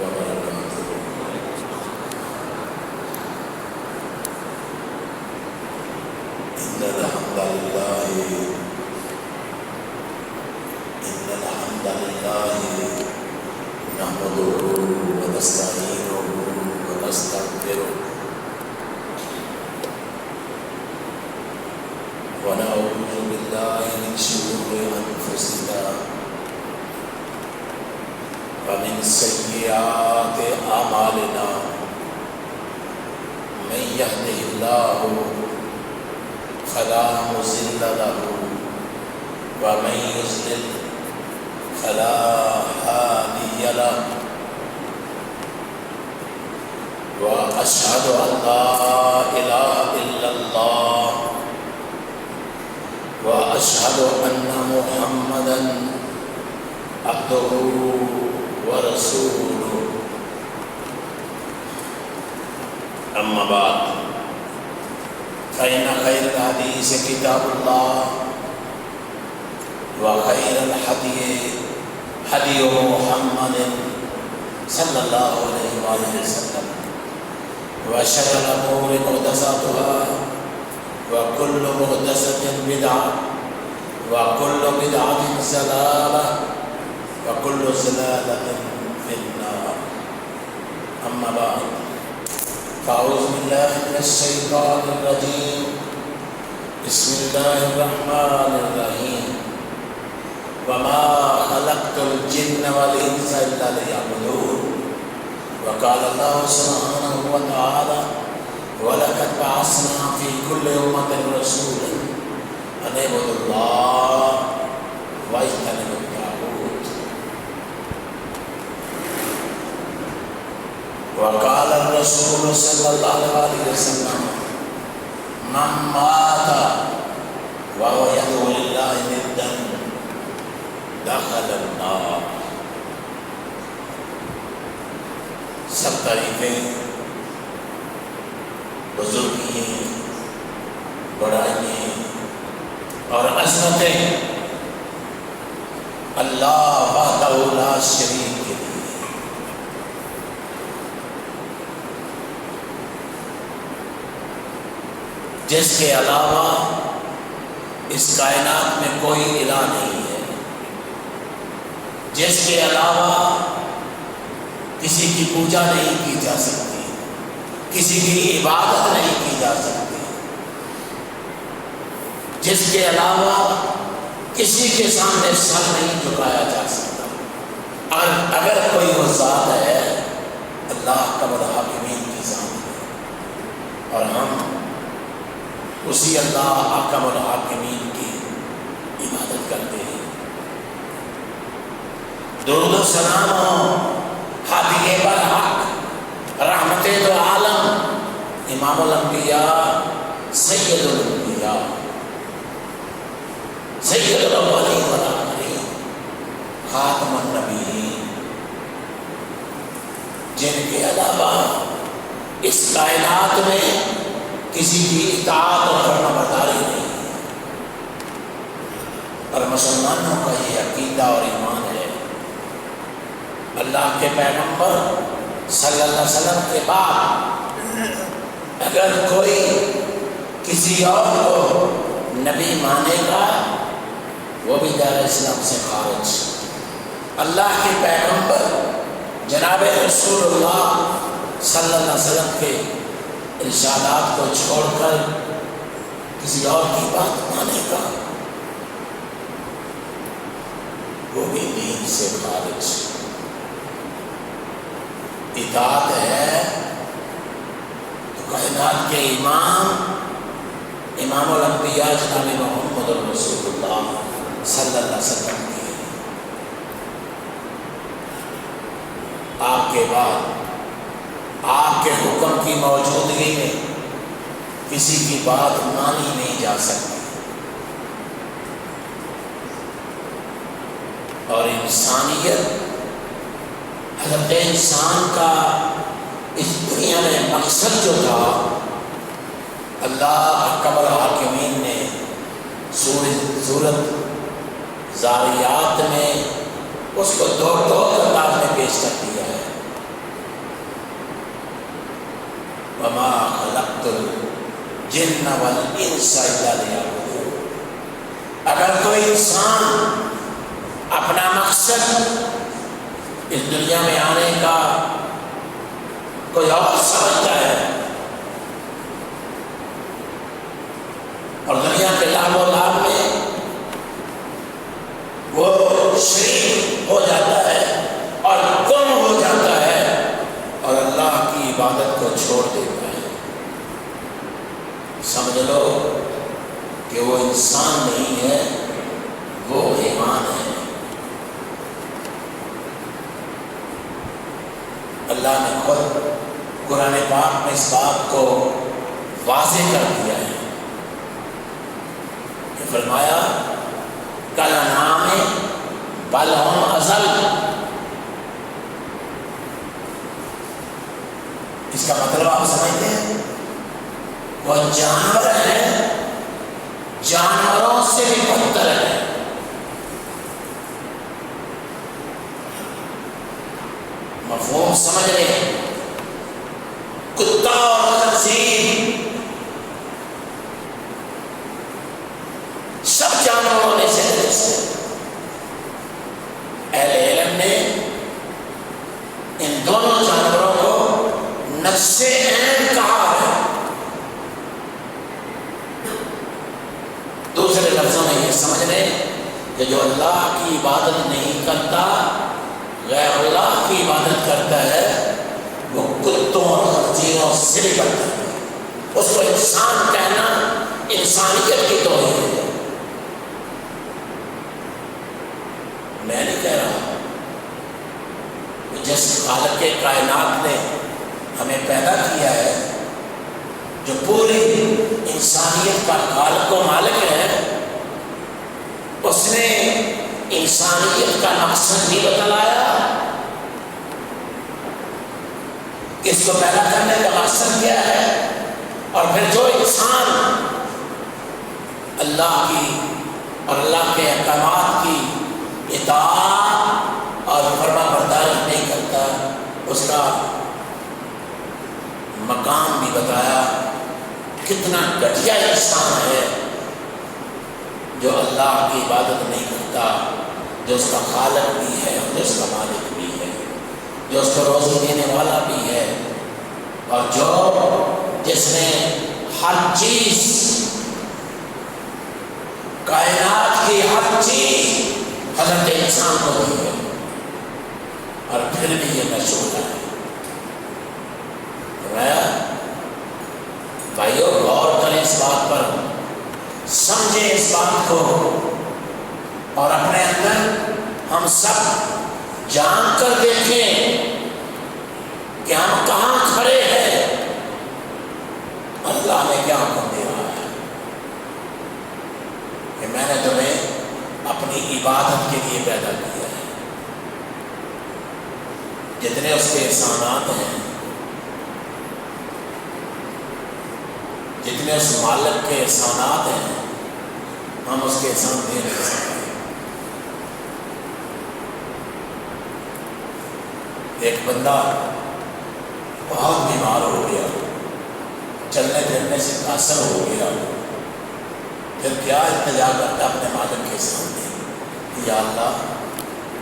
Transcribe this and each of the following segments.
وبركاته. إن الحمد لله نحمده ونستعينه ونستغفره ونعوذ بالله من شرور أنفسنا ومن سيئات أعمالنا. من يهده الله فلا مضل له ومن يضلل فلا هادي له. وأشهد أن لا إله إلا الله وأشهد أن محمدًا عبده ورسوله. أما بعد فإن خير الحديث كتاب الله وخير الهدي هدي محمد صلى الله عليه وآله وسلم وشر الأمور محدثاتها وكل محدثة بدعة وكل بدعة ضلالة وكل ضلالة في النار. أما بعد فأعوذ بالله من الشيطان الرجيم. بسم الله الرحمن الرحيم. وما خلقت الجن والإنس إلا ليعبدون. وقال الله سبحانه وتعالى ولقد بعثنا في كل أمة رسولا أن اعبدوا الله واجتنبوا الطاغوت. وقال الرسول صلى الله عليه وسلم من مات وهو يدعو لله ندا دخل النار. سب تعریفیں بزرگی بڑائی اور عظمتیں اللہ وحدہ لا شریک کے لیے. جس کے علاوہ اس کائنات میں کوئی الہ نہیں ہے، جس کے علاوہ کسی کی پوجا نہیں کی جا سکتی، کسی کی عبادت نہیں کی جا سکتی، جس کے علاوہ کسی کے سامنے سر نہیں جھکایا جا سکتا. اور اگر کوئی وہ ذات ہے اللہ اکبر الحاکمین کی ذات ہے، اور ہم اسی اللہ اکبر الحاکمین کی عبادت کرتے ہیں. درود و سلام ہو ہادی برحق رحمت دو عالم امام الانبیاء سید الانبیاء سید الاولین والآخرین خاتم النبیین، جن کے علاوہ اس کائنات میں کسی کی اطاعت اور فرما برداری نہیں. اور مسلمانوں کا یہ عقیدہ اور ایمان ہے اللہ کے پیغمبر صلی اللہ علیہ وسلم کے بعد اگر کوئی کسی اور کو نبی مانے گا وہ بھی دار اسلام سے خارج. اللہ کے پیغمبر جناب رسول اللہ صلی اللہ علیہ وسلم کے ارشادات کو چھوڑ کر کسی اور کی بات مانے گا وہ بھی دین سے خارج. اطاعت ہے تو کائنات کے امام الانبیاء جناب محمد رسول اللہ صلی اللہ علیہ وسلم کی. آپ کے بعد آپ کے حکم کی موجودگی میں کسی کی بات مانی نہیں جا سکتی. اور انسانیت حضرت انسان کا اس دنیا میں مقصد جو تھا اللہ اکبر الحاکمین نے سورت زاریات میں اس کو دو انداز میں پیش کر دیا ہے. الجن والانس الا لیعبدون۔ اگر کوئی انسان اپنا مقصد اس دنیا میں آنے کا کوئی اور سمجھتا ہے اور دنیا کے لعب و لعب میں وہ شریک ہو جاتا ہے اور گم ہو جاتا ہے اور اللہ کی عبادت کو چھوڑ دیتا ہے، سمجھ لو کہ وہ انسان نہیں ہے، وہ حیوان ہے۔ اللہ نے خود قرآن پاک میں اس بات کو واضح کر دیا ہے کہ فرمایا کالانعام بل ہم اضل۔ اس کا مطلب آپ سمجھتے ہیں؟ وہ جانور ہیں، جانوروں سے بھی بدتر ہے۔ مفہوم سمجھ رہے ہیں؟ کتا اور خنزیر سب جانوروں میں سے اہل علم نے ان دونوں جانوروں کو نفس عین کہا ہے۔ دوسرے لفظوں میں یہ سمجھ لیں کہ جو اللہ کی عبادت نہیں کرتا، غیر اللہ کی عبادت کرتا ہے، وہ کتوں اور خنزیروں سے بھی بدتر ہے۔ اس کو انسان کہنا انسانیت کی توہین ہے۔ میں نہیں کہہ رہا کہ جس خالق کائنات نے ہمیں پیدا کیا ہے، جو پوری انسانیت کا خالق و مالک ہے، اس نے انسانیت کا مقصد بھی بتلایا کہ اس کو پیدا کرنے کا مقصد کیا ہے، اور پھر جو انسان اللہ کی اور اللہ کے احکامات کی اطاعت اور فرما برداری نہیں کرتا، اس کا مقام بھی بتایا۔ کتنا گھٹیا انسان ہے جو اللہ کی عبادت نہیں کرتا، جو اس کا خالق بھی ہے، جو اس کا مالک بھی ہے، جو اس کو روزی دینے والا بھی ہے، اور جس نے ہر چیز، کائنات کی ہر چیز حضرت انسان کو دی ہے، اور پھر بھی یہ نہ چھوڑا ہے۔ بھائیو غور کریں اس بات پر، سمجھیں اس بات کو، اور اپنے اندر ہم سب جان کر دیکھیں کہ ہم کہاں کھڑے ہیں، اللہ نے کیا حکم دے رہا ہے کہ میں نے تمہیں اپنی عبادت کے لیے پیدا کیا ہے۔ جتنے اس کے احسانات ہیں، جتنے اس مالک کے احسانات ہیں، ہم اس کے احسان دے نہیں سکتے۔ ایک بندہ بہت بیمار ہو گیا، چلنے پھرنے سے قاصر ہو گیا، پھر کیا التجا کرتا اپنے مالک کے سامنے، یا اللہ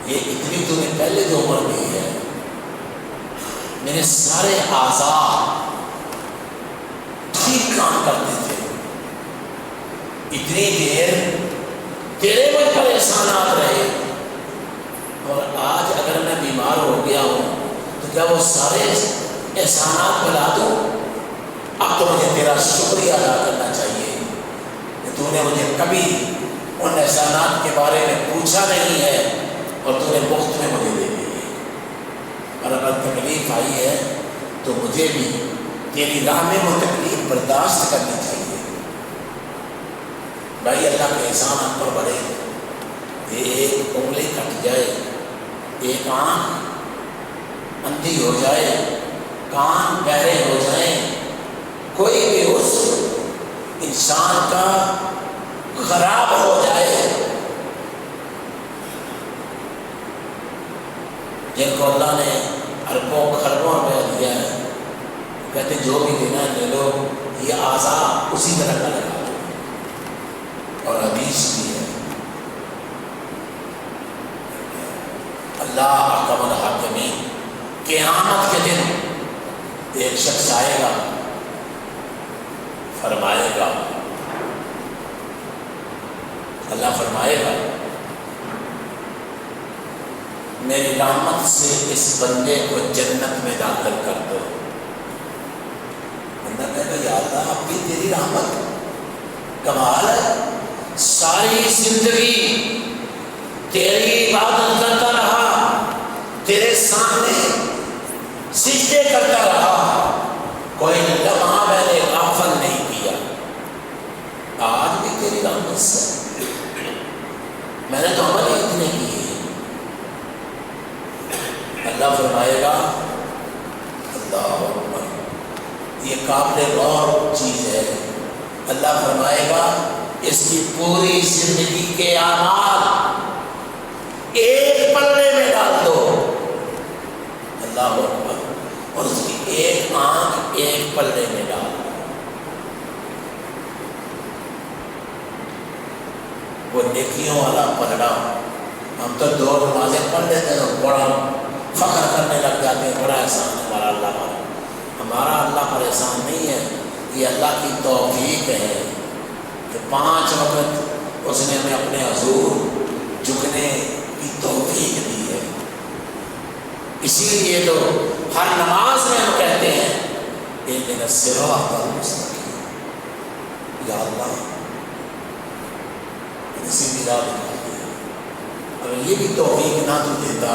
یہ اتنی تمہیں پہلے جو عمر دی ہے، میرے سارے اعضاء ٹھیک کام کرتے تھے، اتنی دیر تیرے مجھ پر احسانات رہے، اور آج اگر میں بیمار ہو گیا ہوں تو کیا وہ سارے احسانات بلا دوں؟ اب تو مجھے تیرا شکریہ ادا کرنا چاہیے کہ تو نے مجھے کبھی ان احسانات کے بارے میں پوچھا نہیں ہے اور تو نے مفت میں مجھے دے دی ہے، اور اگر تکلیف آئی ہے تو مجھے بھی تیری راہ میں وہ تکلیف برداشت کرنی چاہیے۔ بھائی اللہ کے احسان ہم پر بڑھے، یہ ایک انگلی کٹ جائے، ایک آنکھ اندھی ہو جائے، کان بہرے ہو جائیں، کوئی بھی اس انسان کا خراب ہو جائے، جن کو اللہ نے اربوں خربوں روپیہ دیا ہے، کہتے جو بھی دینا لے لو، یہ اعضاء اسی طرح کا لگا دو۔ اور حدیث بھی ہے، اللہ احکم الحاکمین، قیامت کے دن ایک شخص آئے گا، فرمائے گا، اللہ فرمائے گا میری رحمت سے اس بندے کو جنت میں داخل کر دو۔ بندہ کہے گا یا اللہ اب بھی تیری رحمت، کمال ہے، ساری زندگی تیری عبادت کرتا رہا، تیرے سامنے سجدے کرتا رہا، کوئی لمحہ میں نے غافل نہیں کیا، آج بھی تیری رحمت سے میں نے تو عمل ہی اتنے کیے۔ اللہ فرمائے گا، اللہ اکبر، یہ قابل غور چیز ہے، اللہ فرمائے گا اس کی پوری زندگی کے اعمال ایک پلڑے میں ڈال دو، اللہ اکبر، اور اس کی ایک آنکھ ایک پلڑے میں ڈال دو۔ وہ نیکیوں والا پلڑا، ہم تو 2 نمازیں پڑھ لیتے ہیں، بڑا فخر کرنے لگ جاتے ہیں، بڑا احسان ہمارا اللہ پر۔ ہمارا اللہ پر احسان نہیں ہے، یہ اللہ کی توفیق ہے کہ 5 وقت اس نے ہمیں اپنے حضور جھکنے کی توفیق دی ہے۔ اسی لیے تو ہر نماز میں ہم کہتے ہیں اہدنا الصراط المستقیم، یا اللہ سیدھی راہ دکھاتی ہے۔ اگر یہ بھی توفیق نہ تو دیتا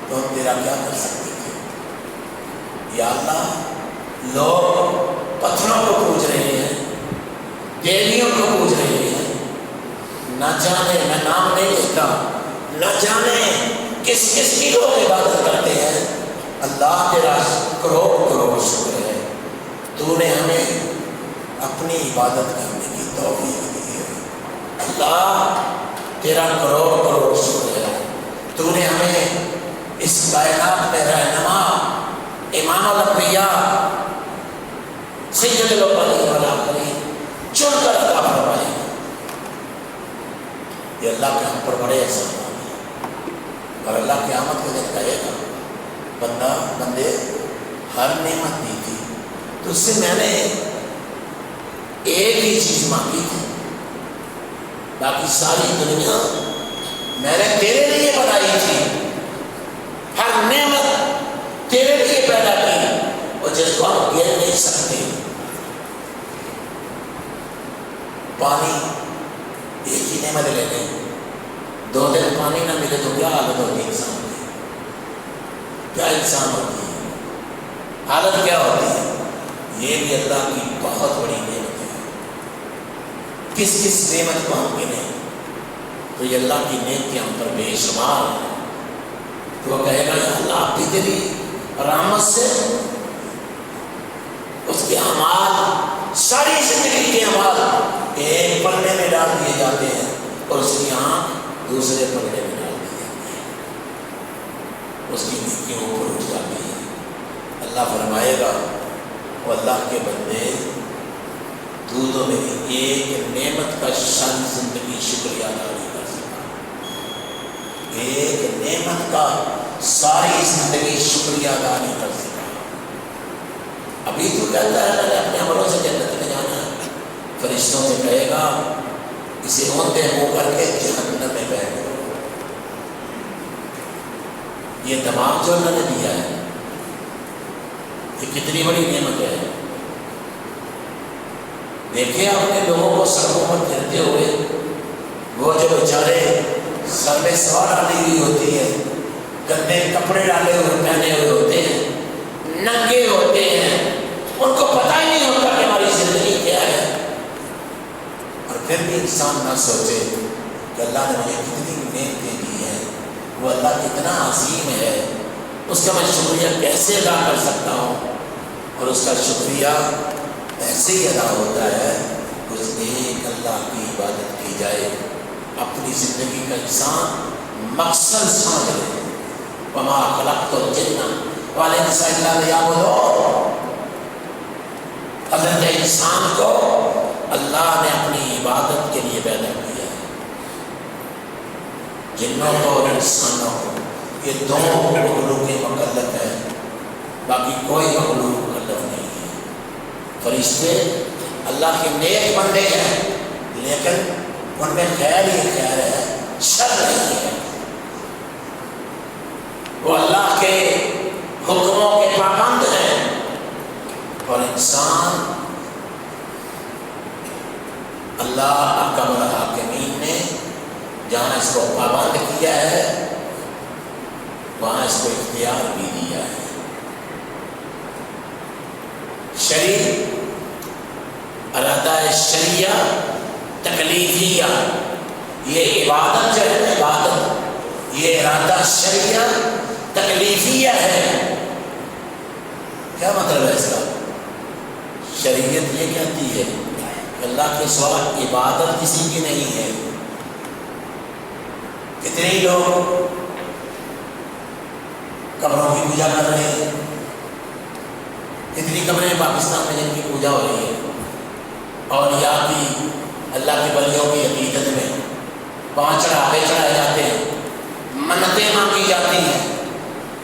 تو ہم تیرا کیا کر سکتے تھے؟ یا اللہ لوگ پتھروں کو پوج رہے ہیں، دیویوں کو پوج رہے ہیں، نہ جانے، میں نام نہیں لیتا، نہ جانے کس کس کی لوگ عبادت کرتے ہیں۔ اللہ تیرا کروڑ کروڑ شکر ہے، تو نے ہمیں اپنی عبادت کرنے کی توفیق دی ہے۔ اللہ تیرا کروڑ کروڑ شکر ہے، تو نے ہمیں اس کائنات میں رہنما امام الانبیاء سید الاولین والآخرین چن کر عطا فرمائے۔ یہ اللہ کے ہم پر بڑے احسان ہیں، اور اللہ قیامت کے دن کہے گا بندے ہر نعمت دی تھی تو اس سے میں نے ایک ہی چیز مانگی تھی، باقی ساری دنیا میں نے تیرے لیے بنائی تھی، ہر نعمت تیرے لیے پیدا کی، اور جس کو ہم گر نہیں سکتے۔ پانی ایک ہی نعمت لے لیں، 2 دن پانی نہ ملے تو کیا حالت ہوتی ہے انسان کی؟ کیا انسان ہوتی ہے؟ حالت کیا ہوتی ہے؟ یہ بھی اللہ کی بہت بڑی نعمت ہے۔ کس کس نعمت کو ہم گنیں تو یہ اللہ کی نعمتیں ہم پر بے شمار ہیں۔ تو وہ کہے گا یا اللہ آپ کی تیری رحمت سے اس کے اعمال، ساری زندگی کے اعمال ایک پلڑے میں ڈال دیے جاتے ہیں، اور اس کی آنکھ دوسرے پلڑے میں ڈال دی جاتی ہے، اس کی نیکیوں اوپر اٹھ جاتی ہے۔ اللہ فرمائے گا وہ اللہ کے بندے تو میری ایک نعمت کا شان زندگی شکریہ ادا نہیں کر سکا، ایک نعمت کا ساری زندگی شکریہ ادا نہیں کر سکا۔ ابھی تو کہتا ہے میں نے اپنے عملوں سے جنت میں جانا ہے، فرشتوں سے کہے گا اسے ہوتے منہ کر کے جہنم میں بیٹھ دو۔ یہ دماغ جو اللہ نے دیا ہے یہ کتنی بڑی نعمت ہے۔ دیکھیں آپ نے لوگوں کو سڑکوں پر پھرتے ہوئے، وہ جو بیچارے سر میں سوار ڈالی ہوئی ہوتی ہے، گندے کپڑے ڈالے ہوئے پہنے ہوئے ہوتے ہیں، ننگے ہوتے ہیں، ان کو پتہ ہی نہیں ہوتا کہ ہماری زندگی کیا ہے، اور پھر بھی انسان نہ سوچے کہ اللہ نے مجھے کتنی نعمتیں دی ہیں، وہ اللہ کتنا عظیم ہے، اس کا میں شکریہ کیسے ادا کر سکتا ہوں۔ اور اس کا شکریہ ایسے ہی ادا ہوتا ہے اس ایک اللہ کی عبادت کی جائے، اپنی زندگی کا انسان مقصد سمجھ لے۔ وما خلقت الجن والانس الا لیعبدون، حضرت انسان کو اللہ نے اپنی عبادت کے لیے پیدا کیا ہے. جنوں کو اور انسانوں کو یہ دو مخلوق مکلف ہے، باقی کوئی مخلوق مکلف نہیں ہے. فرشتے اللہ کے نیک بندے ہیں، لیکن ان میں خیر ہی خیر ہے، شر نہیں ہے. وہ اللہ کے حکموں کے پابند ہیں، اور انسان اللہ احکم الحاکمین نے جہاں اس کو پابند کیا ہے وہاں اس کو اختیار بھی دیا ہے. شریع ارادہ شریعہ تکلیفیہ، یہ عبادت جو ہے عبادت، یہ ارادہ شریعہ تکلیفیہ ہے. کیا مطلب ہے اس کا؟ شریعت یہ کہتی ہے کہ اللہ کے سوا عبادت کسی کی نہیں ہے. کتنے لوگ قبروں کی پوجا کر رہے ہیں، کتنی قبریں پاکستان میں جن کی پوجا ہو رہی ہے، اور یا بھی اللہ کے ولیوں کی عقیدت میں وہاں چڑھاوے چڑھائے جاتے ہیں، منتیں مانگی جاتی ہیں.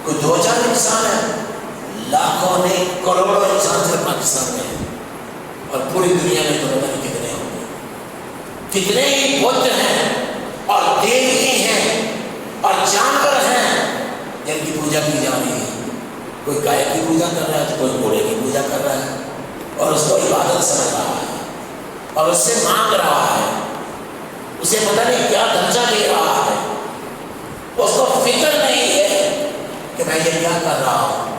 کوئی دو چار انسان ہے، لاکھوں نہیں کروڑوں انسان صرف پاکستان میں ہیں، اور پوری دنیا میں تو پتہ نہیں کتنے ہوں گے. کتنے ہی بت ہیں اور دیوی ہیں اور جانور ہیں جن کی پوجا کی جا رہی ہے. کوئی گائے کی پوجا کر رہا ہے تو کوئی گھوڑے کی پوجا کر رہا ہے، اور اس کو عبادت سمجھ رہا ہے اور اس سے مانگ رہا ہے. اسے پتہ نہیں کیا درجہ دے رہا ہے. اس کو فکر نہیں ہے کہ میں یہ کیا کر رہا ہوں،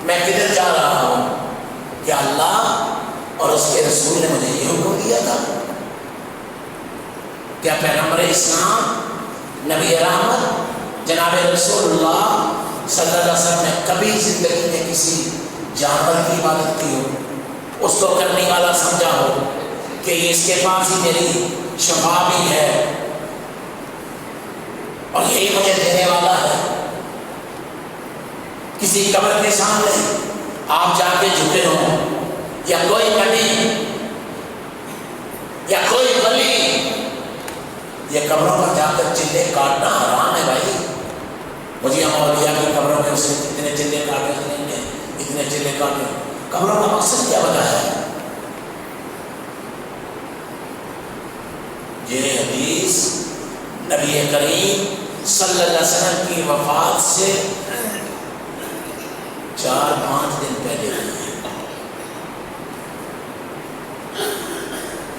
میں کدھر جا رہا ہوں. کیا اللہ اور اس کے رسول نے مجھے یہ حکم دیا تھا؟ کیا پیغمبر اسلام نبی رحمت جناب رسول اللہ صلی اللہ علیہ وسلم نے کبھی زندگی میں کسی جانور کی عبادت کی ہو، اس کو کرنے والا سمجھا ہو کہ یہ اس کے پاس ہی میری شفا بھی ہے اور یہی مجھے دینے والا ہے؟ کسی قبر کے سامنے آپ جا کے جھکے ہو، یا کوئی نبی یا کوئی ولی، یہ قبروں پر جا کر چلے کاٹنا حرام ہے بھائی. مجھے اولیاء کی قبروں میں اس نے اتنے چلے کاٹے، اتنے چلے کاٹے. قبروں کا مقصد کیا بتایا ہے؟ یہ حدیث نبی کریم صلی اللہ علیہ وسلم کی وفات سے 4-5 دن پہلے ہوئی ہے.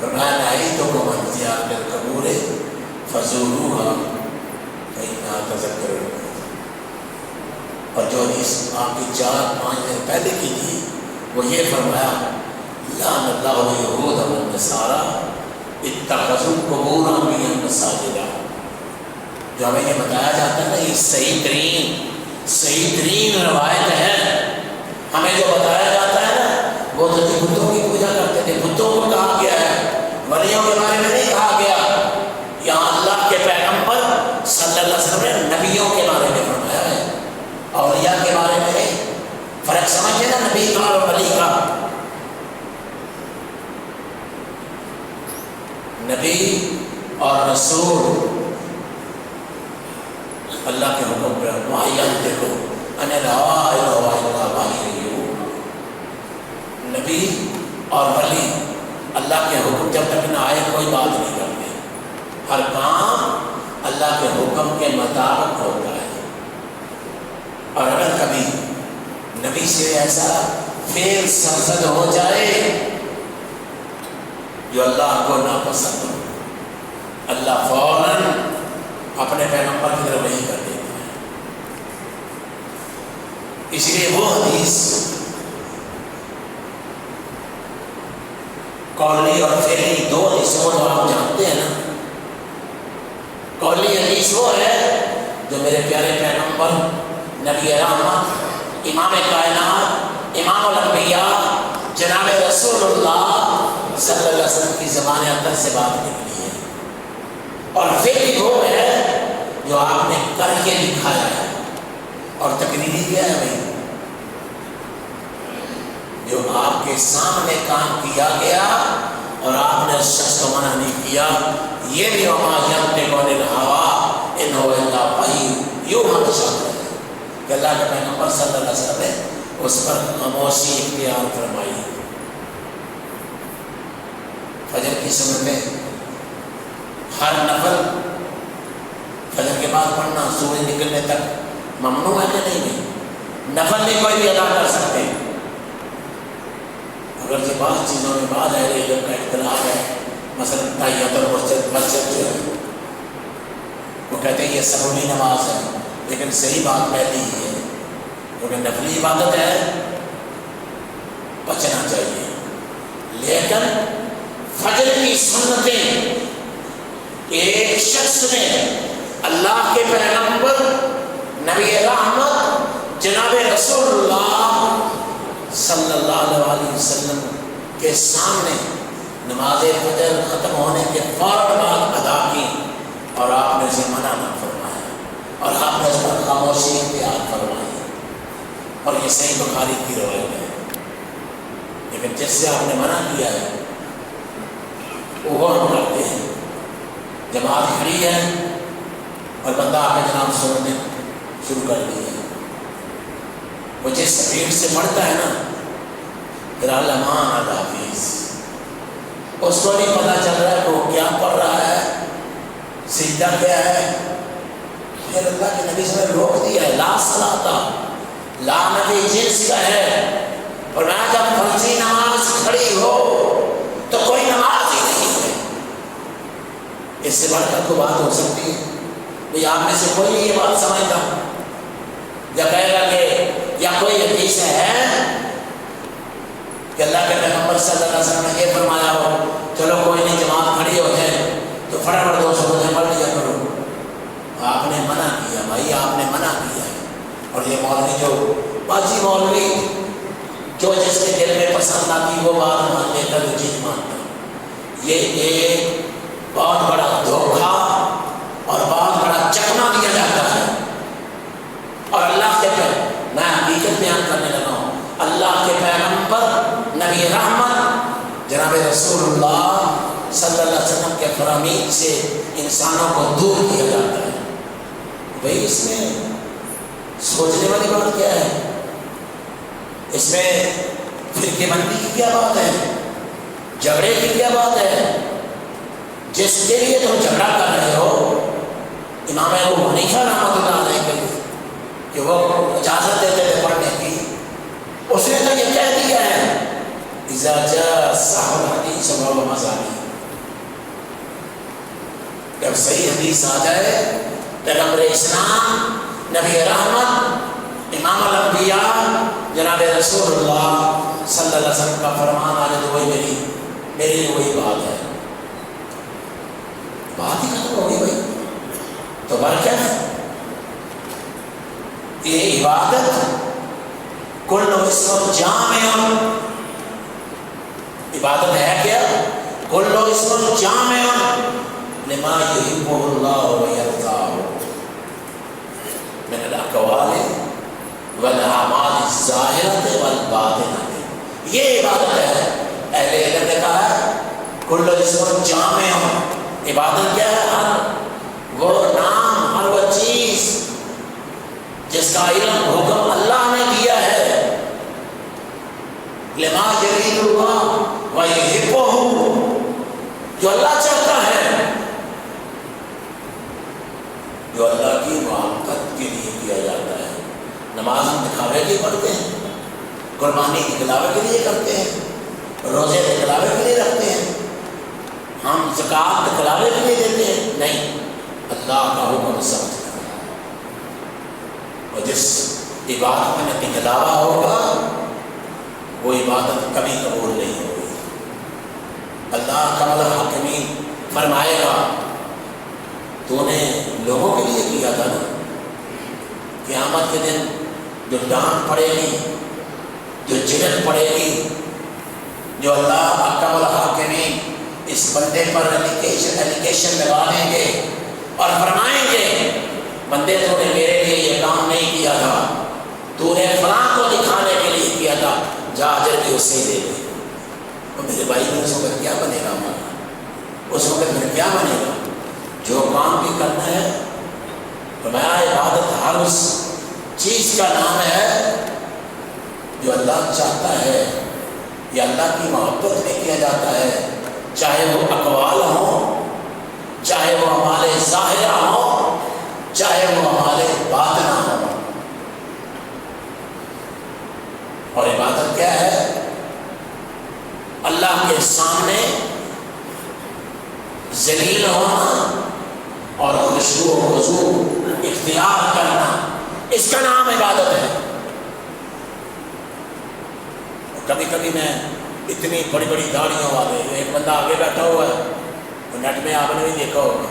رأيتكم من زيارة القبور فزوروها فإنها تذكر الموت. اور جو حدیث آپ کی 4-5 دن پہلے کی تھی وہ یہ فرمایا لعن اللہ اليہود والنصارى اتخذوا قبور انبیاء مساجدا. جو ہمیں یہ بتایا جاتا ہے نا، یہ صحیح ترین روایت ہے. ہمیں جو بتایا جاتا ہے نا، وہ تو بتوں کی پوجا کرتے تھے. بتوں کو کہا گیا ہے، ولیوں کے بارے میں نہیں کہا گیا. یہاں اللہ کے پیغمبر صلی اللہ علیہ وسلم نے نبیوں کے بارے میں فرمایا ہے، اولیاء کے بارے میں نہیں. فرق سمجھے نا نبی کا اور ولی کا. نبی اور رسول اللہ کے حکم پر معین دیکھو ان الہوا الہوا الہوا. نبی اور ولی اللہ کے حکم جب تک نہ آئے کوئی بات نہیں کرتے. ہر کام اللہ کے حکم کے مطابق ہوتا ہے. اور اگر کبھی نبی سے ایسا فعل سرزد ہو جائے جو اللہ کو ناپسند ہو، اللہ فوراً اپنے پیغمبر کی طرف وحی کر دیتا ہے. اس لیے وہ حدیث قولی اور فعلی دو حدیثوں کو آپ جانتے ہیں نا. قولی حدیث وہ ہے جو میرے پیارے پیغمبر نبی رحمت امام کائنات امام الانبیاء جناب رسول اللہ صلی اللہ علیہ وسلم کی زبان اندر سے بات نکلی ہے. اور فعلی وہ ہے جو آپ نے کر کے دکھایا ہے. اور تقریری کیا ہے بھائی؟ جو آپ کے کے سامنے کام کیا گیا اور آپ نے اس شخص کو منع نہیں کیا. یہ بھی وما ینطق عن الہویٰ ان هو الا وحی یوحیٰ ہے کہ اللہ کے پیغمبر صلی اللہ علیہ وسلم نے اس پر خاموشی اختیار فرمائی. فجر کی سنتیں ہر نفل فجر کے بعد پڑھنا سورج نکلنے تک ممنوع ہے کہ نہیں؟ نفل نہیں کوئی بھی ادا کر سکتے. اگر جو بعض چیزوں میں بعض اہل علم کا اختلاف ہے، مثلا تحیۃ المسجد جو ہے وہ کہتے ہیں یہ سنوی نماز ہے، لیکن صحیح بات پہلی ہی ہے کیونکہ نفلی عبادت ہے، بچنا چاہیے. لیکن فجر کی سنتیں ایک شخص نے اللہ کے پیغمبر نبی رحمت جناب رسول اللہ صلی اللہ علیہ وسلم کے سامنے نماز فجر ختم ہونے کے فوراً بعد ادا کی اور آپ نے اسے منع نہ فرمایا اور آپ نے اس پر خاموشی اختیار فرمائی. اور یہ صحیح بخاری کی روایت ہے. لیکن جس سے آپ نے منع کیا ہے وہ ہم کرتے ہیں. جماعت کھڑی ہے اور بندہ آ کے جناب سننے شروع کر دی ہے. وہ جس سپیڈ سے پڑھتا ہے نا پھر علمان الحافظ اس کو نہیں پتہ چل رہا ہے وہ کیا پڑھ رہا ہے، سجدہ کیا ہے. پھر اللہ کے نبی صلی اللہ علیہ وسلم نے روک دیا ہے. لا صلاۃ لعنت جنس کا ہے. اور میں جب فرضی نماز کھڑی ہو تو کوئی نماز ہی نہیں ہے. اس سے بڑھ کر کو بات ہو سکتی ہے؟ بھئی آپ میں سے کوئی یہ بات سمجھتا یا کہے گا کہ یا کوئی حدیث ہے کہ اللہ کے پیغمبر صلی اللہ علیہ وسلم نے یہ فرمایا ہو چلو کوئی نہیں جماعت کھڑی ہو جائے تو فٹافٹ 200 روزے پڑھ لیا کرو. آپ نے منع کیا بھائی، آپ نے منع کیا ہے. اور یہ مولوی جو باجی مولوی جو جس کے دل میں پسند آتی وہ بات مان لیتا وہ چیز مانتا. یہ ایک بہت بڑا دھوکہ اور بہت بڑا چکما دیا جاتا ہے. اور اللہ کے میں حقیقت بیان کرنے لگا ہوں. اللہ کے پیغمبر نبی رحمت جناب رسول اللہ صلی اللہ علیہ وسلم کے فرامین سے انسانوں کو دور کیا جاتا ہے. بھئی اس میں سوچنے والی بات کیا ہے؟ اس میں فرقے بندی کی کیا بات ہے؟ جھگڑے کی کیا بات ہے؟ جس کے لیے تم جھگڑا کر رہے ہو امام ابو حنیفہ رحمۃ اللہ علیہ کے لیے کہ وہ اجازت دیتے تھے پڑھنے کی، اس نے تو یہ کہہ دیا ہے اذا جاء صاحب الحدیث وهو مذهبی، جب صحیح حدیث آ جائے پیغمبر اسلام نبی رحمت امام الانبیاء جناب رسول اللہ صلی اللہ علیہ وسلم کا فرمان آ جائے تو وہی میری وہی بات ہے. بات ہی ختم ہوگی بھائی. تو برکت یہ عبادت کل اسم جامع، عبادت ہے کیا؟ کل اسم جامع لما یحبہ اللہ ویرضاہ من الاقوال والاعمال الظاہرۃ والباطنہ. یہ عبادت ہے. اہل علم نے کہا ہے کل اسم جامع. عبادت کیا ہے؟ ہر وہ نام، ہر وہ چیز جس کا علم حکم اللہ نے دیا ہے. لما یرید اللہ ویحبہ، جو اللہ چاہتا ہے، جو اللہ کی محبت کے لیے کیا جاتا ہے. نماز ہم دکھاوے کے لیے پڑھتے ہیں، قربانی دکھلاوے کے لیے کرتے ہیں، روزے دکھلاوے کے لیے رکھتے ہیں، ہم زکوٰۃ دکھلاوے کے لیے دیتے ہیں؟ نہیں، اللہ کا حکم سمجھ کر. اور جس عبادت میں دکھلاوا ہوگا وہ عبادت کبھی قبول نہیں ہوگی. اللہ کمال حاکمین فرمائے گا تو نے لوگوں کے لیے کیا تھا نا. قیامت کے دن جو ڈانٹ پڑے گی، جو جلد پڑے گی، جو اللہ کمال حاکمین اس بندے پر ایلیگیشن لگا دیں گے اور فرمائیں گے بندے تو نے میرے لیے یہ کام نہیں کیا تھا، تو نے فلاں کو دکھانے کے لیے کیا تھا، جا اجر بھی اس سے ہی دے دے. اور میرے بھائی میں اس وقت کیا بنے گا ہمارا؟ اس وقت میں کیا بنے گا؟ جو کام بھی کرنا ہے فرمایا عبادت ہر اس چیز کا نام ہے جو اللہ چاہتا ہے یا اللہ کی محبت میں کیا جاتا ہے، چاہے وہ اقوال ہوں، چاہے وہ ہمارے ظاہرہ ہوں، چاہے وہ ہمارے باطنہ ہوں. اور عبادت کیا ہے؟ اللہ کے سامنے ذلیل ہونا اور خشوع و خضوع اختیار کرنا، اس کا نام عبادت ہے. کبھی کبھی میں اتنی بڑی بڑی داڑیوں والے، ایک بندہ آگے بیٹھا ہوا ہے، وہ نیٹ میں آپ نے بھی دیکھا ہوگا،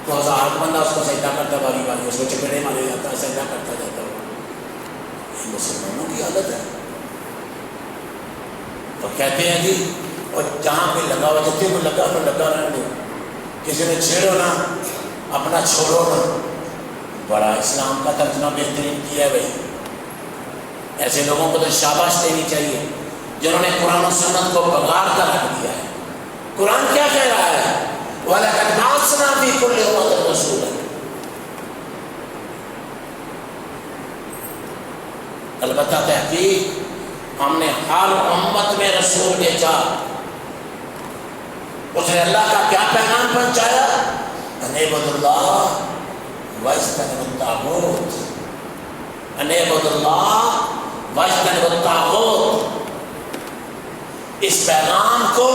تو ہزار بندہ اس کو سجدہ کرتا باری باری، اس کو چپیڑے مارے جاتا ہے، سجدہ کرتا جاتا ہے. یہ مسلمانوں کی عادت ہے. تو کہتے ہیں جی اور جہاں پہ لگا ہوا، جتنے کو لگا تو لگا رہنے دو، کسی نے چھیڑو نا اپنا چھوڑو نا. بڑا اسلام کا ترجمہ بہترین کیا ہے بھائی. ایسے لوگوں کو تو شاباش دینی چاہیے جنہوں نے قرآن و سنت کو بگاڑ کر رکھ دیا ہے. قرآن کیا کہہ رہا ہے؟ وَلَقَدْ بَعَثْنَا فِي كُلِّ أُمَّةٍ رَسُولًا. البتہ تحقیق ہم نے ہر امت میں رسول بھیجا. اس نے اللہ کا کیا پیغام پہنچایا؟ ان اعبدوا اللہ واجتنبوا الطاغوت. ان اعبدوا اللہ واجتنبوا الطاغوت. اس پیغام کو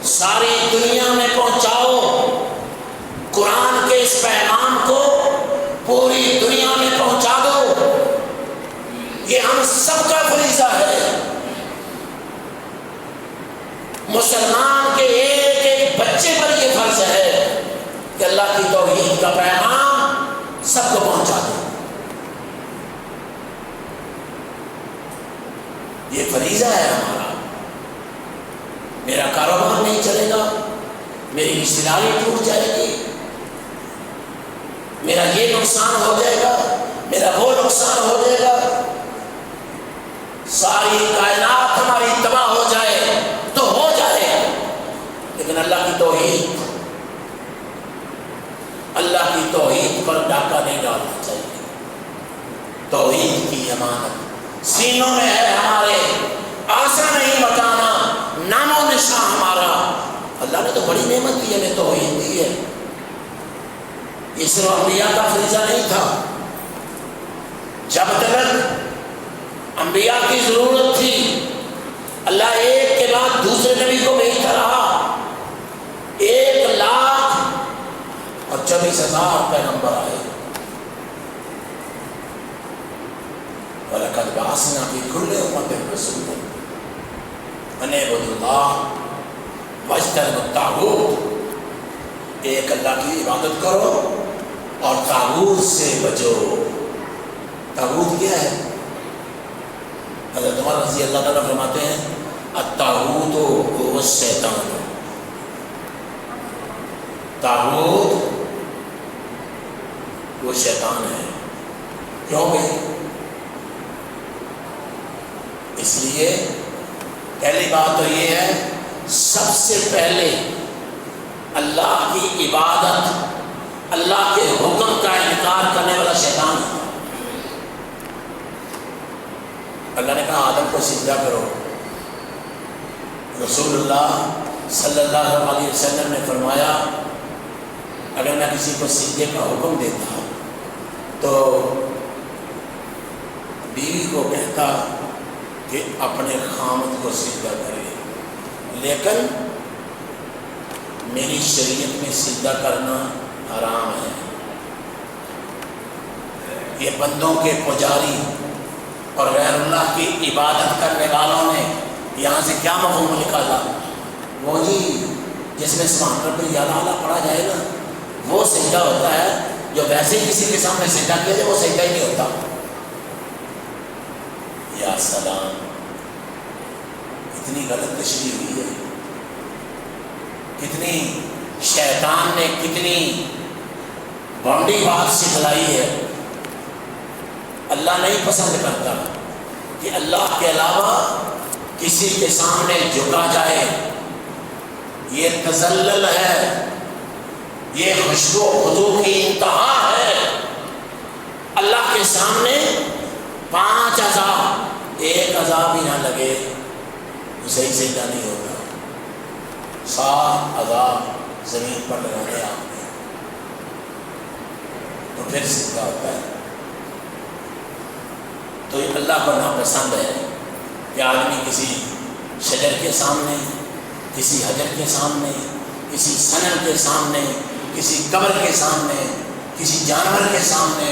ساری دنیا میں پہنچاؤ. قرآن کے اس پیغام کو پوری دنیا میں پہنچا دو. یہ ہم سب کا فریضہ ہے. مسلمان کے ایک ایک بچے پر یہ فرض ہے کہ اللہ کی توحید کا پیغام سب کو پہنچا دے. یہ فریضہ ہے ہمارا. میرا کاروبار نہیں چلے گا، میری رشتہ داری ٹوٹ جائے گی، میرا یہ نقصان ہو جائے گا، میرا وہ نقصان ہو جائے گا، ساری کائنات ہماری تباہ ہو جائے تو ہو جائے، لیکن اللہ کی توحید پر ڈاکہ نہیں ڈالنا چاہیے. توحید کی امانت سینوں میں ہے ہمارے، آسا نہیں بتانا، نام و نشان ہمارا. اللہ نے تو بڑی نعمت دی ہمیں، توحید دی ہے. یہ صرف انبیاء کا فریضہ نہیں تھا. جب تک انبیاء کی ضرورت تھی اللہ ایک کے بعد دوسرے نبی کو بھیجتا رہا. 1,24,000 پیغمبر آئے. وَلَقَدْ بَعَثْنَا فِي كُلِّ أُمَّةٍ رَسُولًا أَنِ اعْبُدُوا اللَّهَ وَاجْتَنِبُوا الطَّاغُوتَ. ایک اللہ کی عبادت کرو اور طاغوت سے بچو. طاغوت کیا ہے؟ حضرت عمر رضی اللہ تعالیٰ فرماتے ہیں الطاغوت هو الشیطان. طاغوت وہ شیطان ہے. کیوں بھائی؟ اس لیے پہلی بات تو یہ ہے، سب سے پہلے اللہ کی عبادت، اللہ کے حکم کا انکار کرنے والا شیطان ہے. اللہ نے کہا آدم کو سجدہ کرو. رسول اللہ صلی اللہ علیہ وسلم نے فرمایا اگر میں کسی کو سجدے کا حکم دیتا تو بیوی کو کہتا کہ اپنے خامد کو سجدہ کرے، لیکن میری شریعت میں سجدہ کرنا حرام ہے. یہ بندوں کے پجاری اور غیر اللہ کی عبادت کرنے والوں نے یہاں سے کیا مفہوم نکالا؟ وہ جی جس میں سبحان ربی اعلیٰ پڑھا جائے نا وہ سجدہ ہوتا ہے، جو ویسے ہی کسی کے سامنے سجدہ کیا جائے وہ سجدہ ہی نہیں ہوتا. یا سلام، اتنی غلط تشریح ہوئی ہے. کتنی شیطان نے کتنی بانڈی بات سکھلائی ہے. اللہ نہیں پسند کرتا کہ اللہ کے علاوہ کسی کے سامنے جھکا جائے یہ تذلل ہے، یہ خشوع و خضوع کی انتہا ہے۔ اللہ کے سامنے 5 عذاب، 1 عذاب ہی نہ لگے تو صحیح سجدہ نہیں ہوتا، 7 عذاب زمین پر لگانے آپ نے تو پھر سجدہ ہوتا ہے۔ تو یہ اللہ کو ناپسند ہے کہ آدمی کسی شجر کے سامنے، کسی حجر کے سامنے، کسی صنم کے سامنے، کسی قبر کے سامنے، کسی جانور کے سامنے،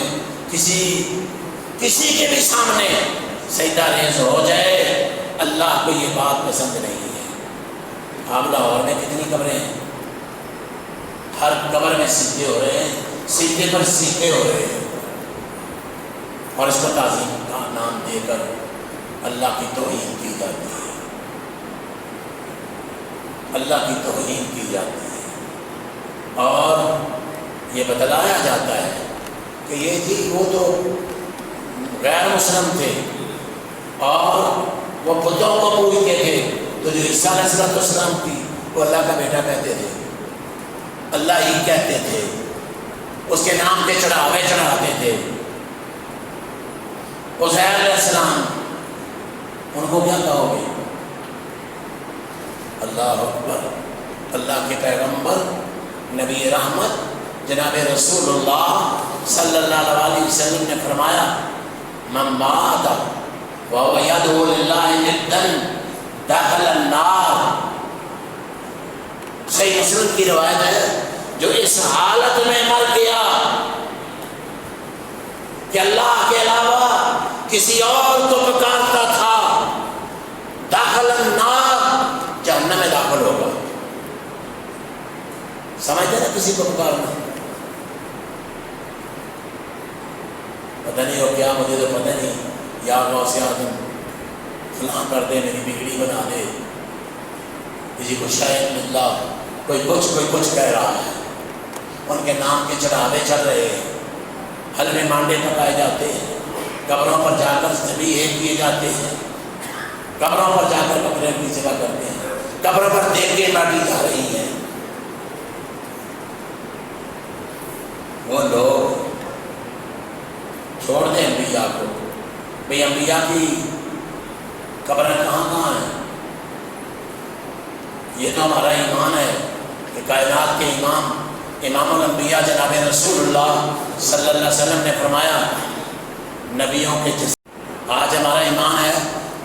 کسی کے بھی سامنے سجدہ ریز ہو جائے۔ اللہ کو یہ بات پسند نہیں ہے۔ آپ لاہور میں کتنی قبریں ہیں، ہر قبر میں سجدے ہو رہے ہیں، سجدے پر سجدے ہو رہے ہیں، اور اس کو تعظیم کا نام دے کر اللہ کی توہین کی جاتی ہے، اللہ کی توہین کی جاتی ہے، اور یہ بتلایا جاتا ہے کہ یہ جی وہ تو غیر مسلم تھے اور وہ بتوں کو پوجتے تھے، تو جو عیسیٰ علیہ السلام تھی وہ اللہ کا بیٹا کہتے تھے، اللہ ہی کہتے تھے، اس کے نام کے چڑھاوے چڑھاتے تھے۔ عزیر علیہ السلام، ان کو کیا کہو گے؟ اللہ اکبر۔ اللہ کے پیغمبر نبی رحمت جناب رسول اللہ صلی اللہ علیہ وسلم نے فرمایا من مات وهو يدعو لله ندا دخل النار۔ صحیح مسلم کی روایت ہے، جو اس حالت میں مر گیا کہ اللہ کے علاوہ کسی اور کو پکارتا تھا، داخل النار، جہنم میں داخل ہوگا۔ سمجھتے نا کسی کو پکارنا؟ پتہ نہیں ہو کیا، مجھے تو پتہ نہیں، یا غوث اعظم فلاں کر دے، میری بگڑی بنا دے، کسی کو شاید اللہ، کوئی کچھ کہہ رہا ہے، ان کے نام کے چڑھاوے چل رہے ہیں، حلوے مانڈے پکائے جاتے ہیں، قبروں پر جا کر ذبیحے کیے جاتے ہیں، قبروں پر جا کر بکرے کی ذبح کرتے ہیں، قبروں پر دیگیں بانٹی جا رہی ہیں۔ وہ لوگ چھوڑ دیں انبیاء کو، بھئی انبیاء کی قبریں کہاں ہیں؟ یہ تو ہمارا ایمان ہے کہ کائنات کے امام الانبیاء جناب رسول اللہ صلی اللہ علیہ وسلم نے فرمایا نبیوں کے جسم، آج ہمارا ایمان ہے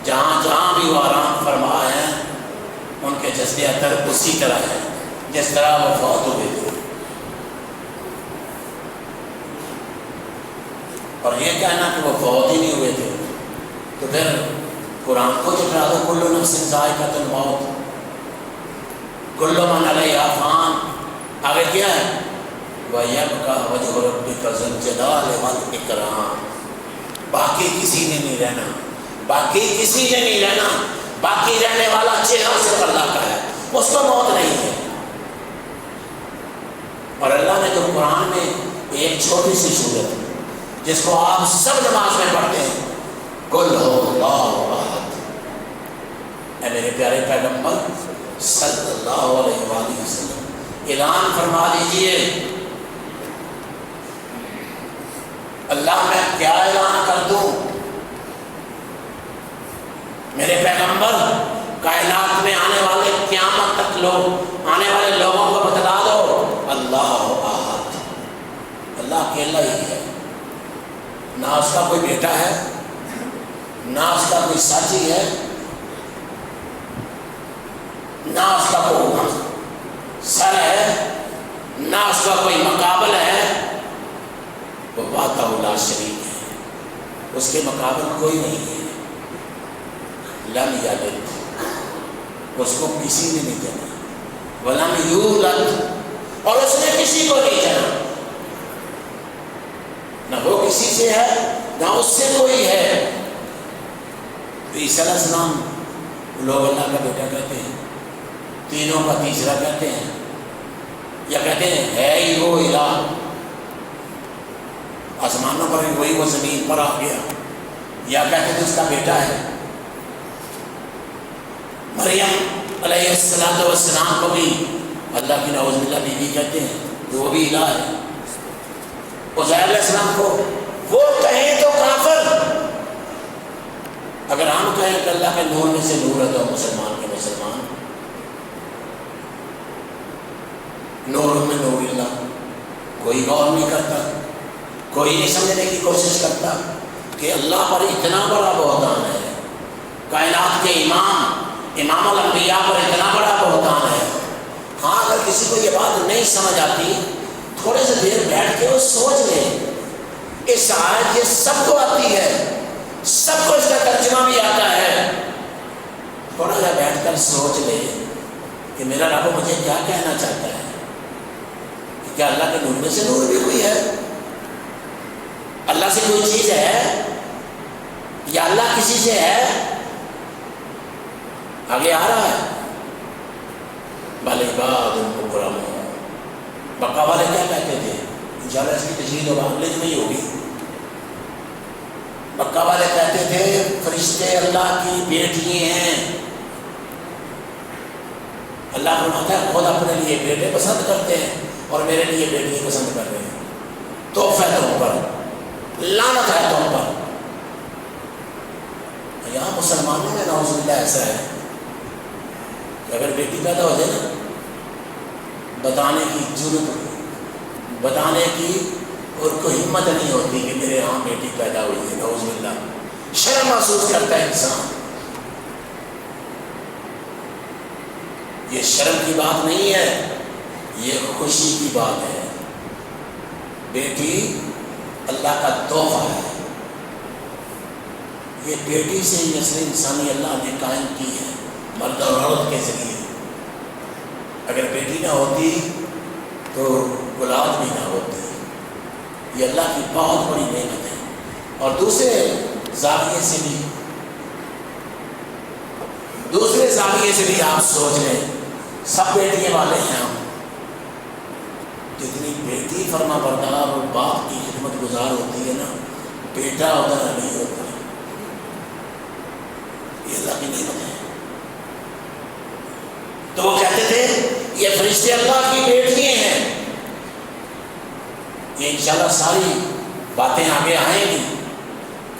جہاں جہاں بھی وہ آرام فرما ہیں ان کے جسد اطہر اسی طرح ہے جس طرح وہ فوت ہوئے تھے۔ اور یہ کہنا کہ وہ فوت ہی نہیں ہوئے تھے تو پھر قرآن کو جھٹلا دو، کل نفس ذائقۃ الموت، کل من علیہا فان، آگے کیا ہے؟ وَيَبْقَىٰ وَجْهُ رَبِّكَ ذُو الْجَلَالِ وَالْإِكْرَامِ۔ باقی کسی نے نہیں رہنا، باقی کسی نے نہیں رہنا، باقی رہنے والا چہرہ صرف اللہ کا ہے، اس کو موت نہیں ہے۔ اور اللہ نے جو قرآن میں ایک چھوٹی سی سورت جس کو آپ سب نماز میں پڑھتے ہیں، قُلْ هُوَ اللَّهُ أَحَدٌ، اے میرے پیارے پیغمبر صلی اللہ علیہ وآلہ وسلم اعلان فرما دیجئے، اللہ میں کیا اعلان کر دوں؟ میرے پیغمبر کائنات میں آنے والے قیامت تک لوگ، آنے والے لوگوں کو بتلا دو اللہ احد، اللہ اکیلا ہی ہے، نہ اس کا کوئی بیٹا ہے، نہ اس کا کوئی ساتھی ہے، نہ اس کا کوئی سر ہے، نہ اس کا کوئی مقابل ہے، وہ وحدہ لا شریک ہے، اس کے مقابل کوئی نہیں ہے، لم یلد، اس کو کسی نے نہیں جنا، ولم یولد، اور اس نے کسی کو نہیں جنا، نہ وہ کسی سے ہے نہ اس سے کوئی ہے۔ تو عیسیٰ علیہ السلام لوگ اللہ کا بیٹا کہتے ہیں، تینوں کا تیسرا کہتے ہیں، یا کہتے ہیں ہے ہی وہ الہ، آسمانوں پر بھی وہی، وہ زمین پر آ گیا، یا کہتے ہیں اس کا بیٹا ہے۔ مریم علیہ السلام کو بھی اللہ کی نعوذ باللہ بیوی کہتے ہیں، تو وہ بھی الہ ہے۔ عزیر علیہ السلام کو وہ کہیں تو کافر، اگر ہم کہیں کہ اللہ کے نور میں سے نور ہے تو مسلمان کے مسلمان۔ نور میں نور اللہ، کوئی غور نہیں کرتا، کوئی نہیں سمجھنے کی کوشش کرتا کہ اللہ پر اتنا بڑا بہتان ہے، کائنات کے امام الانبیاء پر اتنا بڑا بہتان ہے۔ ہاں اگر کسی کو یہ بات نہیں سمجھ آتی، تھوڑے سے دیر بیٹھ کے وہ سوچ لے، اس آیت یہ سب کو آتی ہے، سب کو اس کا ترجمہ بھی آتا ہے، تھوڑا سا بیٹھ کر سوچ لے کہ میرا رب مجھے کیا کہنا چاہتا ہے، کہ کیا اللہ کے نور میں سے نور بھی کوئی ہے؟ اللہ سے کوئی چیز ہے یا اللہ کسی سے ہے؟ آگے آ رہا ہے بل عباد مکرمون۔ مکہ والے کیا کہتے تھے؟ انشاءاللہ اس کی تشریح تو انگلش میں ہی ہوگی۔ مکہ والے کہتے تھے فرشتے اللہ کی بیٹی ہیں۔ اللہ فرماتا ہے خود اپنے لیے بیٹے پسند کرتے ہیں اور میرے لیے بیٹی پسند کر رہے ہیں، توف ہے تم پر، لعنت ہے تم پر۔ یہاں مسلمانوں میں نعوذ باللہ ایسا ہے کہ اگر بیٹی پیدا ہو جائے نا، بتانے کی ضرورت، بتانے کی اور کوئی ہمت نہیں ہوتی کہ میرے یہاں بیٹی پیدا ہوئی ہے، نعوذ باللہ، شرم محسوس کرتا ہے انسان۔ یہ شرم کی بات نہیں ہے، یہ خوشی کی بات ہے۔ بیٹی اللہ کا تحفہ ہے، یہ بیٹی سے نسل انسانی اللہ نے قائم کی ہے، مرد اور عورت کے ذریعے۔ اگر بیٹی نہ ہوتی تو اولاد بھی نہ ہوتی۔ یہ اللہ کی بہت بڑی نعمت ہے۔ اور دوسرے زاویے سے بھی آپ سوچ لیں، سب بیٹیاں والے ہیں ہم، جتنی بیٹی فرما بردار اور باپ کی خدمت گزار ہوتی ہے نا، بیٹا اتنا نہیں ہوتا۔ یہ اللہ کی نعمت ہے۔ تو وہ کہتے تھے یہ فرشتے اللہ کی بیٹیاں ہیں۔ یہ انشاءاللہ ساری باتیں آگے آئیں گی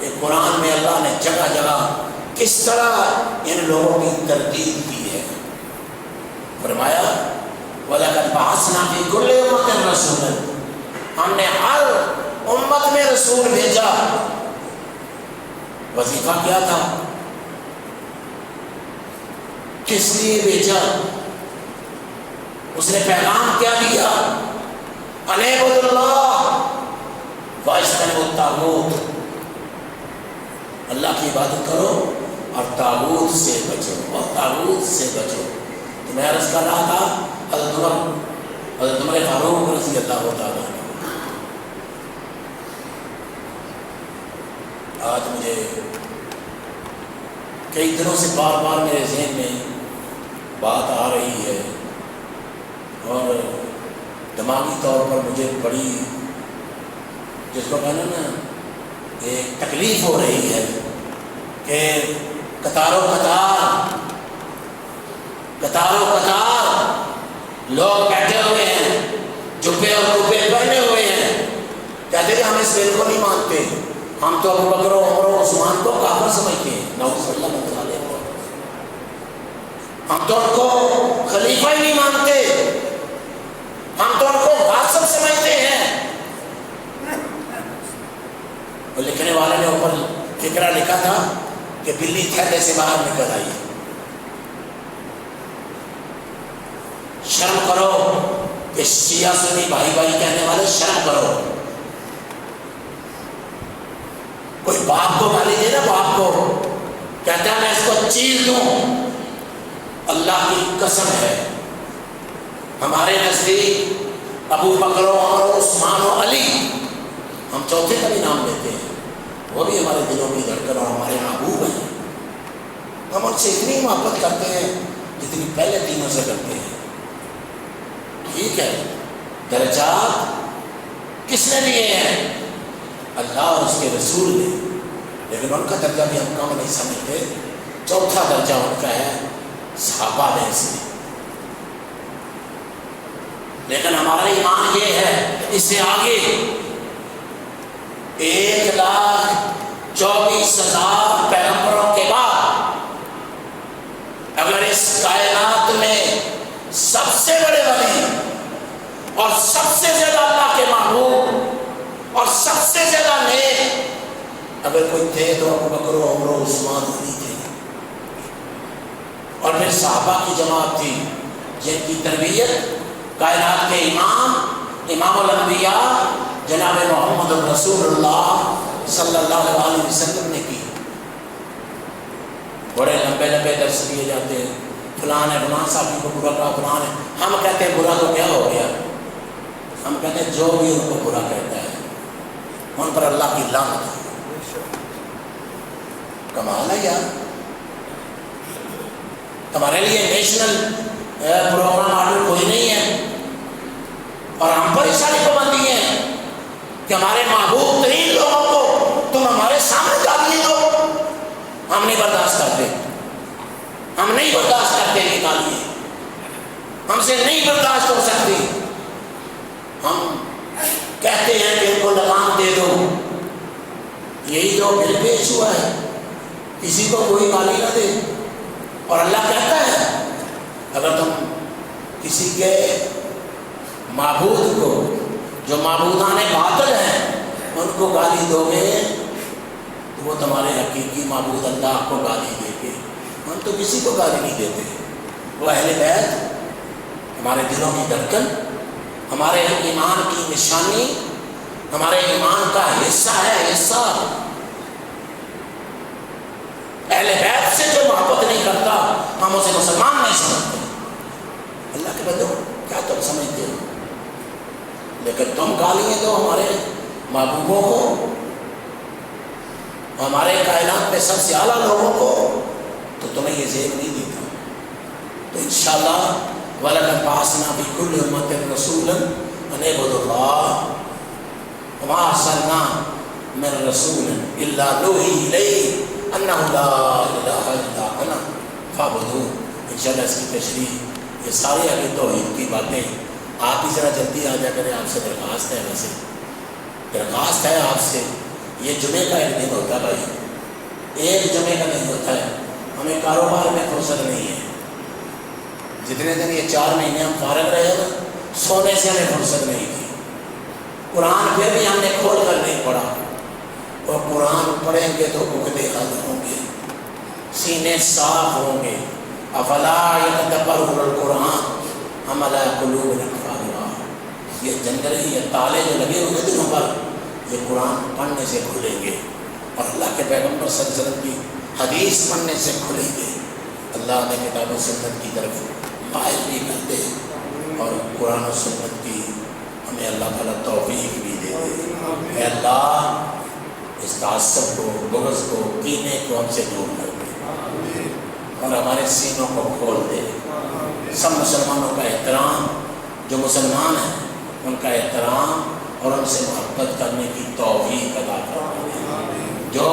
کہ قرآن میں اللہ نے جگہ جگہ کس طرح ان لوگوں کی ترتیب کی ہے۔ فرمایا وَلَقَدْ بَعَثْنَا فِي كُلِّ أُمَّةٍ رَسُولًا، ہم نے ہر امت میں رسول بھیجا۔ وظیفہ کیا تھا؟ کس لیے بھیجا؟ اس نے پیغام کیا دیا؟ اَنِ اعْبُدُوا اللَّهَ وَاجْتَنِبُوا الطَّاغُوتَ، اللہ کی عبادت کرو اور طاغوت سے بچو۔ تو میں عرض کر رہا تھا حضرت عمر فاروق رضی اللہ تعالیٰ عنہ، آج مجھے کئی دنوں سے بار بار میرے ذہن میں بات آ رہی ہے اور دماغی طور پر مجھے بڑی، جس کو کہنا نا ایک تکلیف ہو رہی ہے کہ قطاروں قطار لوگ بیٹھے ہوئے ہیں، جبے اور کبے پہنے ہوئے ہیں، کہتے ہیں ہم اس بل کو نہیں مانتے، ہم تو ابو بکر و عمر و عثمان کو کافر سمجھتے ہیں، نعوذ باللہ من ذالک، ہم تو ان کو خلیفہ ہی نہیں مانتے، ہم تو ان کو غاصب سمجھتے ہیں۔ وہ لکھنے والے نے اوپر فقرہ لکھا تھا کہ بلی تھیلے سے باہر نکل آئی۔ شرم کرو کہ شیعہ سنی بھائی بھائی کہنے والے، شرم کرو۔ کوئی باپ کو گالی دے نا، باپ کو کہتا ہے میں اس کو چیر دوں، اللہ کی قسم ہے ہمارے نزدیک ابو بکر و عمر و عثمان و علی، ہم چوتھے کا بھی نام لیتے ہیں، وہ بھی ہمارے دلوں کی دھڑکن اور ہمارے محبوب ہیں۔ ہم ان سے اتنی محبت کرتے ہیں جتنی پہلے تینوں سے کرتے ہیں۔ ٹھیک ہے، درجات کس نے دیے ہیں؟ اللہ اور اس کے رسول نے، لیکن ان کا درجہ بھی ہم کم نہیں سمجھتے۔ چوتھا درجہ ان کا ہے صحابہ نے اس میں، لیکن ہمارا ایمان یہ ہے اس سے آگے 1,24,000 پیغمبروں کے بعد اگر اس کائنات میں سب سے بڑے ولی اور سب سے زیادہ اللہ کے محبوب اور سب سے زیادہ نیک اگر کوئی تھے تو ابو بکر و عمر و عثمان غنی تھے، اور پھر صحابہ کی جماعت تھی جن کی تربیت کائنات کے امام الانبیاء جناب محمد رسول اللہ صلی اللہ علیہ وسلم نے کی۔ بڑے لمبے لمبے درس دیے جاتے ہیں، فلاں ہے فلاں صاحب کو برا کہا، فلاں ہے، ہم کہتے ہیں برا تو کیا ہو گیا، ہم کہتے ہیں جو بھی ان کو برا کہتا ہے ان پر اللہ کی لعنت ہے۔ کمال ہے یار، ہمارے لیے نیشنل پروگرام آرڈر کوئی نہیں ہے، اور ہم پر اس ساری پابندی ہے کہ ہمارے محبوب ترین لوگوں کو تم ہمارے سامنے گالیاں دو، ہم نہیں برداشت کرتے، ہم نہیں برداشت کرتے یہ گالیاں، ہم سے نہیں برداشت ہو سکتی۔ ہم کہتے ہیں کہ ان کو لگام دے دو، یہی تو بل پیش ہوا ہے، کسی کو کوئی گالی نہ دے، اور اللہ کہتا ہے اگر تم کسی کے معبود کو جو معبودان باطل ہیں ان کو گالی دو گے تو وہ تمہارے حقیقی معبود اللہ کو گالی دے گے۔ ہم تو کسی کو گالی نہیں دیتے، وہ اہل بیت ہمارے دلوں کی دھڑکن، ہمارے ایمان کی نشانی، ہمارے ایمان کا حصہ ہے، حصہ۔ اہل بیت سے جو محبت نہیں کرتا ہم اسے مسلمان نہیں سمجھتے۔ اللہ کے بندو کیا تم سمجھتے ہو؟ لیکن تم گالیاں دو ہمارے محبوبوں کو، ہمارے کائنات میں سب سے اعلیٰ لوگوں کو، تو تمہیں یہ زیب نہیں دیتا۔ تو انشاءاللہ وَلَقَدْ بَعَثْنَا فِي كُلِّ أُمَّةٍ رَسُولًا أَنِ اعْبُدُوا اللَّهَ وَمَا أَرْسَلْنَا مِن رَّسُولٍ إِلَّا نُوحِي إِلَيْهِ أَنَّهُ لَا إِلَٰهَ إِلَّا أَنَا فَاعْبُدُونِ۔ انشاءاللہ اس کی تشریح، یہ ساری آگے توحید کی باتیں، آپ ہی ذرا جلدی آ جا کریں، آپ سے درخواست ہے، ویسے درخواست ہے آپ سے، یہ جمعے کا ایک دن ہوتا ہے بھائی، ایک جمعے کا نہیں ہوتا ہے، ہمیں کاروبار میں فرصت نہیں ہے، جتنے دن یہ 4 مہینے ہم فارغ رہے نا، سونے سے ہمیں فرصت نہیں تھی۔ قرآن پھر بھی ہم نے کھول کر نہیں پڑھا، اور قرآن پڑھیں گے تو عقدے حل ہوں گے، سینے صاف ہوں گے۔ افلا یتدبرون القرآن ام علی قلوب اقفالها، یہ جنگلے، یہ تالے جو لگے ہوئے دنوں پر، یہ قرآن پڑھنے سے کھلیں گے، اور اللہ کے پیغمبر صلی اللہ علیہ وسلم کی حدیث پڑھنے سے کھلیں گے۔ اللہ نے کتاب و سنت کی طرف مائل بھی کر دے، اور قرآن و سنت کی ہمیں اللہ تعالیٰ توفیق بھی دے دے۔ اے اللہ اس تعصب کو، بغض کو، کینے کو ہم سے دور کر دے، اور ہمارے سینوں کو کھول دے۔ سب مسلمانوں کا احترام، جو مسلمان ہیں ان کا احترام اور ان سے محبت کرنے کی توفیق عطا فرما دے۔ جو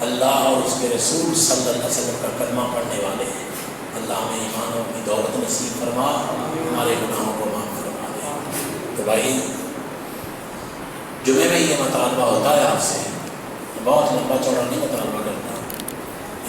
اللہ اور اس کے رسول صلی اللہ علیہ وسلم کا کلمہ پڑھنے والے ہیں، اللہ ہمیں ایمانوں کی دولت نصیب فرما، ہمارے گناہوں کو معاف فرما دے۔ تو بھائی جمعے میں یہ مطالبہ ہوتا ہے آپ سے، بہت لمبا چوڑا نہیں مطالبہ کرتا،